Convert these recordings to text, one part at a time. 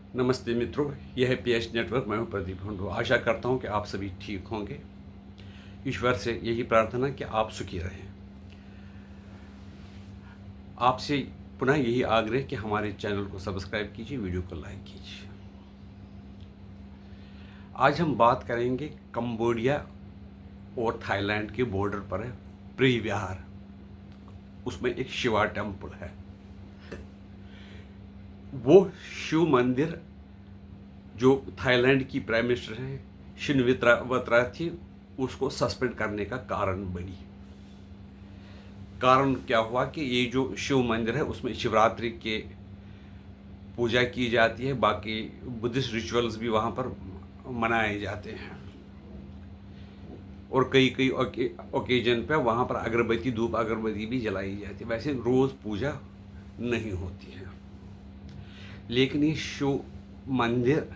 नमस्ते मित्रों, यह है पीएच नेटवर्क। मैं हूं प्रदीप हुंडो। आशा करता हूं कि आप सभी ठीक होंगे। ईश्वर से यही प्रार्थना कि आप सुखी रहें। आपसे पुनः यही आग्रह कि हमारे चैनल को सब्सक्राइब कीजिए, वीडियो को लाइक कीजिए। आज हम बात करेंगे कंबोडिया और थाईलैंड के बॉर्डर पर है प्री विहार। उसमें एक शिवा टेम्पल है। वो शिव मंदिर जो थाईलैंड की प्राइम मिनिस्टर हैं शिनवित्रा थी, उसको सस्पेंड करने का कारण बनी। कारण क्या हुआ कि ये जो शिव मंदिर है उसमें शिवरात्रि के पूजा की जाती है, बाकी बुद्धिस्ट रिचुअल्स भी वहाँ पर मनाए जाते हैं और कई कई ओकेजन पे वहाँ पर अगरबत्ती धूप अगरबत्ती भी जलाई जाती है। वैसे रोज़ पूजा नहीं होती है, लेकिन ये शिव मंदिर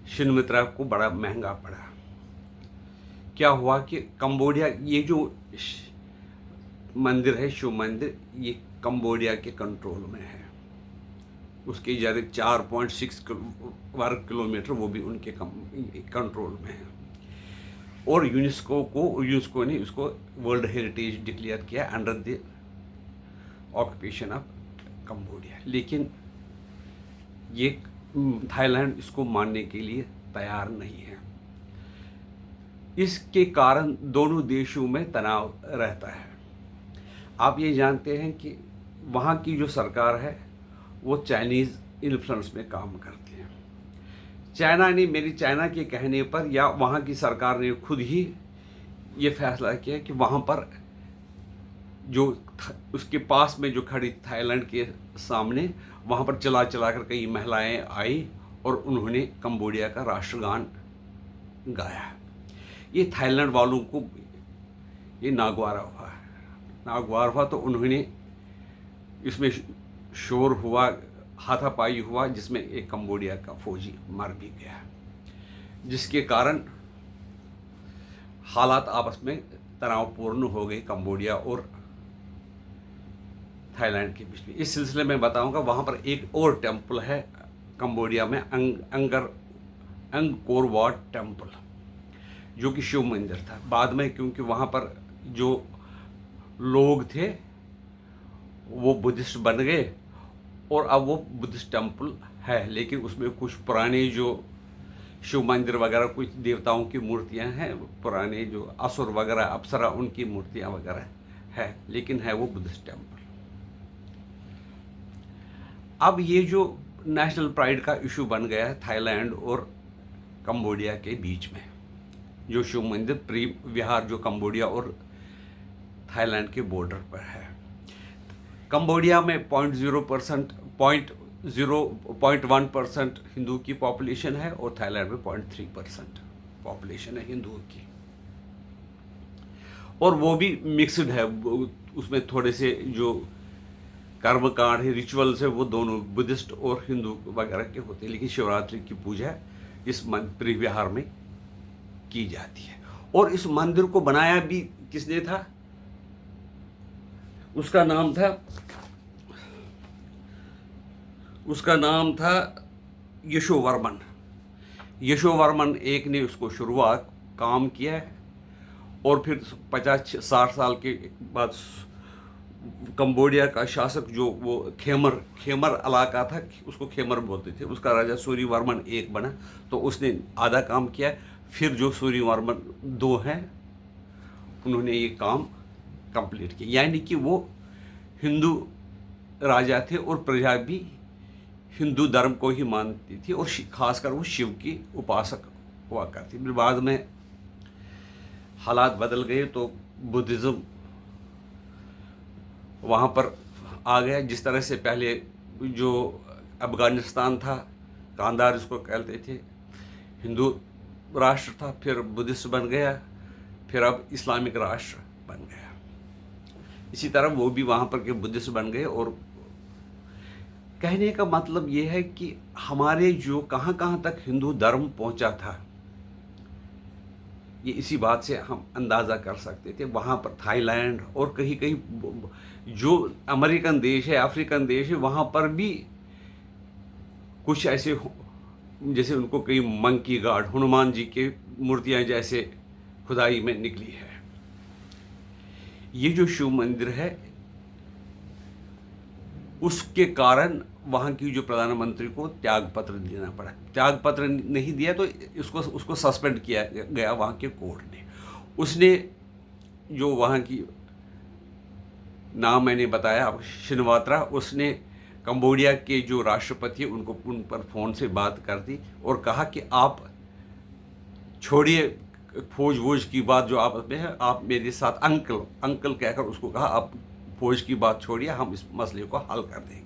शिनमित्रा को बड़ा महंगा पड़ा। क्या हुआ कि कंबोडिया, ये जो मंदिर है शिव मंदिर, ये कंबोडिया के कंट्रोल में है। उसके ज़्यादा 4.6 वर्ग किलोमीटर वो भी उनके कंट्रोल में है। और यूनेस्को ने उसको वर्ल्ड हेरिटेज डिक्लेयर किया under the occupation of Cambodia. लेकिन ये थाईलैंड इसको मानने के लिए तैयार नहीं है। इसके कारण दोनों देशों में तनाव रहता है। आप ये जानते हैं कि वहाँ की जो सरकार है वो चाइनीज़ इन्फ्लुएंस में काम करती है। चाइना के कहने पर या वहाँ की सरकार ने खुद ही ये फैसला किया कि वहाँ पर जो उसके पास में जो खड़ी थाईलैंड के सामने, वहाँ पर चला कर कई महिलाएं आई और उन्होंने कंबोडिया का राष्ट्रगान गाया। ये थाईलैंड वालों को ये नागवार हुआ तो उन्होंने इसमें शोर हुआ, हाथापाई हुआ, जिसमें एक कंबोडिया का फौजी मर भी गया, जिसके कारण हालात आपस में तनावपूर्ण हो गए कंबोडिया और थाईलैंड के बीच में। इस सिलसिले में बताऊंगा, वहाँ पर एक और टेम्पल है कंबोडिया में, अंगकोर वाट टेम्पल, जो कि शिव मंदिर था। बाद में क्योंकि वहाँ पर जो लोग थे वो बुद्धिस्ट बन गए और अब वो बुद्धिस्ट टेम्पल है, लेकिन उसमें कुछ पुराने जो शिव मंदिर वगैरह, कुछ देवताओं की मूर्तियां हैं, पुराने जो असुर वगैरह अप्सरा उनकी मूर्तियां वगैरह है, लेकिन है वो बुद्धिस्ट टेम्पल। अब ये जो नेशनल प्राइड का इशू बन गया है थाईलैंड और कंबोडिया के बीच में, जो शिव मंदिर प्री विहार जो कंबोडिया और थाईलैंड के बॉर्डर पर है। कंबोडिया में 0.1% हिंदू की पॉपुलेशन है और थाईलैंड में 0.3% पॉपुलेशन है हिंदुओं की, और वो भी मिक्सड है। उसमें थोड़े से जो कर्मकांड है, रिचुअल्स है, वो दोनों बुद्धिस्ट और हिंदू वगैरह के होते हैं, लेकिन शिवरात्रि की पूजा इस प्री विहार में की जाती है। और इस मंदिर को बनाया भी किसने था? उसका नाम था यशोवर्मन। यशोवर्मन एक ने उसको शुरुआत काम किया है, और फिर 50-60 साल के बाद कंबोडिया का शासक जो वो खेमर इलाका था, उसको खेमर बोलते थे, उसका राजा सूर्यवर्मन एक बना, तो उसने आधा काम किया। फिर जो सूर्यवर्मन 2 हैं, उन्होंने ये काम कंप्लीट किया। यानी कि वो हिंदू राजा थे और प्रजा भी हिंदू धर्म को ही मानती थी, और खासकर वो शिव की उपासक हुआ करती। बाद में हालात बदल गए तो बुद्धिज़्म वहाँ पर आ गया। जिस तरह से पहले जो अफगानिस्तान था, कांधार जिसको कहते थे, हिंदू राष्ट्र था, फिर बुद्धिस्ट बन गया, फिर अब इस्लामिक राष्ट्र बन गया। इसी तरह वो भी वहाँ पर के बुद्धिस्ट बन गए। और कहने का मतलब ये है कि हमारे जो कहाँ कहाँ तक हिंदू धर्म पहुँचा था, ये इसी बात से हम अंदाज़ा कर सकते थे। वहाँ पर थाईलैंड और कहीं कहीं जो अमेरिकन देश है, अफ्रीकन देश है, वहाँ पर भी कुछ ऐसे जैसे उनको कई मंकी गाड, हनुमान जी के मूर्तियां जैसे खुदाई में निकली है। ये जो शिव मंदिर है, उसके कारण वहाँ की जो प्रधानमंत्री को त्याग पत्र देना पड़ा। त्याग पत्र नहीं दिया तो उसको सस्पेंड किया गया वहाँ के कोर्ट ने। उसने जो वहाँ की, नाम मैंने बताया अब, शिनवात्रा, उसने कंबोडिया के जो राष्ट्रपति उन पर फ़ोन से बात कर दी और कहा कि आप छोड़िए फौज वोज की बात जो आपस में है, आप मेरे साथ अंकल कहकर उसको कहा, आप फौज की बात छोड़िए, हम इस मसले को हल कर देंगे।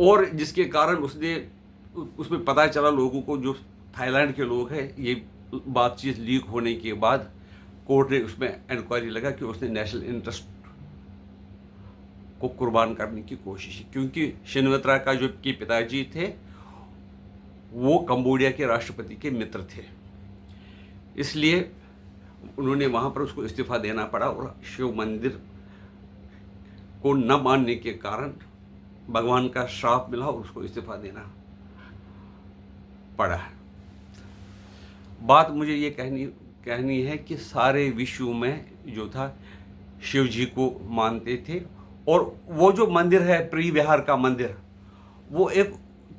और जिसके कारण उसमें पता चला लोगों को, जो थाईलैंड के लोग हैं, ये बातचीत लीक होने के बाद कोर्ट ने उसमें इंक्वायरी लगा कि उसने नेशनल इंटरेस्ट को कुर्बान करने की कोशिश की, क्योंकि शिनवात्रा का जो के पिताजी थे वो कंबोडिया के राष्ट्रपति के मित्र थे, इसलिए उन्होंने वहाँ पर उसको इस्तीफा देना पड़ा। और शिव मंदिर को न मानने के कारण भगवान का श्राप मिला और उसको इस्तीफा देना पड़ा। बात मुझे ये कहनी है कि सारे विश्व में जो था शिव जी को मानते थे। और वो जो मंदिर है, प्रिविहार का मंदिर, वो एक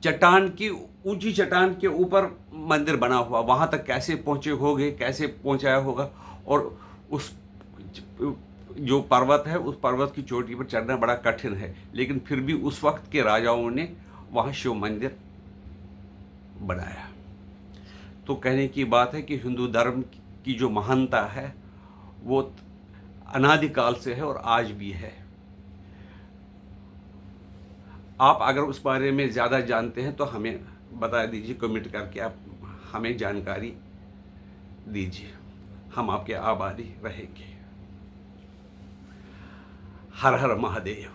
चट्टान की, ऊंची चट्टान के ऊपर मंदिर बना हुआ। वहाँ तक कैसे पहुँचे होंगे, कैसे पहुँचाया होगा, और उस जो पर्वत है, उस पर्वत की चोटी पर चढ़ना बड़ा कठिन है, लेकिन फिर भी उस वक्त के राजाओं ने वहाँ शिव मंदिर बनाया। तो कहने की बात है कि हिंदू धर्म की जो महानता है वो अनादिकाल से है और आज भी है। आप अगर उस बारे में ज़्यादा जानते हैं तो हमें बता दीजिए, कमेंट करके आप हमें जानकारी दीजिए, हम आपके आभारी रहेंगे। हर हर महादेव।